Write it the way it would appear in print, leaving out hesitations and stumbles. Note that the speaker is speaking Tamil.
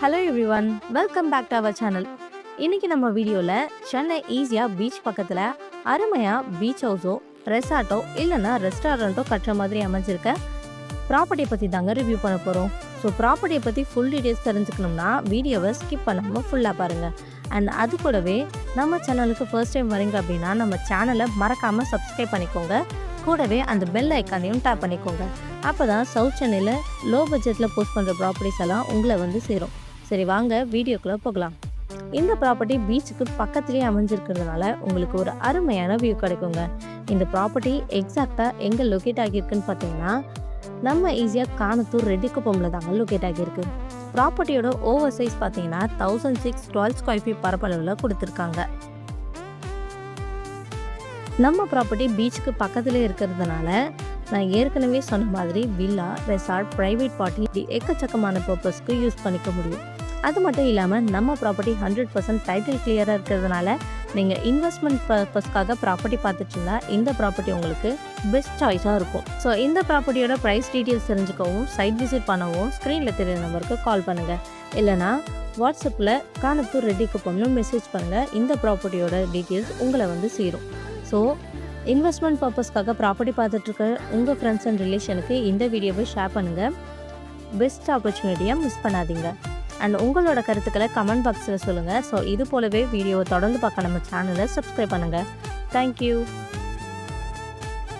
Hello everyone, welcome back to our channel. இன்னைக்கு நம்ம வீடியோவில் சென்னை ஈஸியாக பீச் பக்கத்தில் அருமையாக பீச் ஹவுஸோ ரெசார்ட்டோ இல்லைன்னா ரெஸ்டாரண்ட்டோ கட்டுற மாதிரி அமைஞ்சிருக்க ப்ராப்பர்ட்டியை பற்றி தாங்க ரிவ்யூ பண்ண போகிறோம். ஸோ ப்ராப்பர்ட்டியை பற்றி ஃபுல் டீட்டெயில்ஸ் தெரிஞ்சுக்கணும்னா வீடியோவை ஸ்கிப் பண்ணாமல் ஃபுல்லாக பாருங்கள். அண்ட் அது கூடவே நம்ம சேனலுக்கு ஃபர்ஸ்ட் டைம் வரீங்க அப்படின்னா நம்ம சேனலை மறக்காமல் சப்ஸ்கிரைப் பண்ணிக்கோங்க. கூடவே அந்த பெல் ஐக்கானையும் டேப் பண்ணிக்கோங்க. அப்போ தான் சவுத் சென்னையில் லோ பட்ஜெட்டில் போஸ்ட் பண்ணுற ப்ராப்பர்ட்டிஸ் எல்லாம் உங்களை வந்து சேரும். சரி, வாங்க வீடியோக்குள்ளே போகலாம். இந்த ப்ராப்பர்ட்டி பீச்சுக்கு பக்கத்துலேயே அமைஞ்சிருக்கிறதுனால உங்களுக்கு ஒரு அருமையான வியூ கிடைக்குங்க. இந்த ப்ராப்பர்ட்டி எக்ஸாக்டாக எங்கே லொக்கேட் ஆகியிருக்குன்னு பார்த்தீங்கன்னா நம்ம ஈஸியாக காணத்தூர் ரெட்டிக்குப்பமில் தாங்க லொக்கேட் ஆகியிருக்கு. ப்ராப்பர்ட்டியோட ஓவர் சைஸ் பார்த்தீங்கன்னா 1612 ஸ்கொயர் ஃபீட் பரப்பளவில் கொடுத்துருக்காங்க. நம்ம ப்ராப்பர்ட்டி பீச்சுக்கு பக்கத்தில் இருக்கிறதுனால நான் ஏற்கனவே சொன்ன மாதிரி வில்லா, ரெசார்ட், ப்ரைவேட் பார்ட்டி இப்படி எக்கச்சக்கமான பர்பஸ்க்கு யூஸ் பண்ணிக்க முடியும். அது மட்டும் இல்லாமல் நம்ம ப்ராப்பர்ட்டி 100% டைட்டில் கிளியராக இருக்கிறதுனால நீங்கள் இன்வெஸ்ட்மெண்ட் பர்பஸ்க்காக ப்ராப்பர்ட்டி பார்த்துட்டிங்கன்னா இந்த ப்ராப்பர்ட்டி உங்களுக்கு பெஸ்ட் சாய்ஸாக இருக்கும். ஸோ இந்த ப்ராப்பர்ட்டியோட ப்ரைஸ் டீட்டெயில்ஸ் தெரிஞ்சுக்கவும் சைட் விசிட் பண்ணவும் ஸ்க்ரீனில் தெரியுற நம்பருக்கு கால் பண்ணுங்கள். இல்லைனா வாட்ஸ்அப்பில் காணத்தூர் ரெட்டிக்குப்பம்னு மெசேஜ் பண்ணுங்கள். இந்த ப்ராப்பர்ட்டியோட டீட்டெயில்ஸ் உங்களை வந்து சேரும். ஸோ இன்வெஸ்ட்மெண்ட் பர்பஸ்க்காக ப்ராப்பர்ட்டி பார்த்துட்ருக்க உங்கள் ஃப்ரெண்ட்ஸ் அண்ட் ரிலேஷனுக்கு இந்த வீடியோவை ஷேர் பண்ணுங்கள். பெஸ்ட் ஆப்பர்ச்சுனிட்டியை மிஸ் பண்ணாதீங்க. அண்ட் உங்களோட கருத்துக்களை கமெண்ட் பாக்ஸில் சொல்லுங்கள். ஸோ இது போலவே வீடியோவை தொடர்ந்து பார்க்க நம்ம சேனலை சப்ஸ்கிரைப் பண்ணுங்கள். தேங்க்யூ.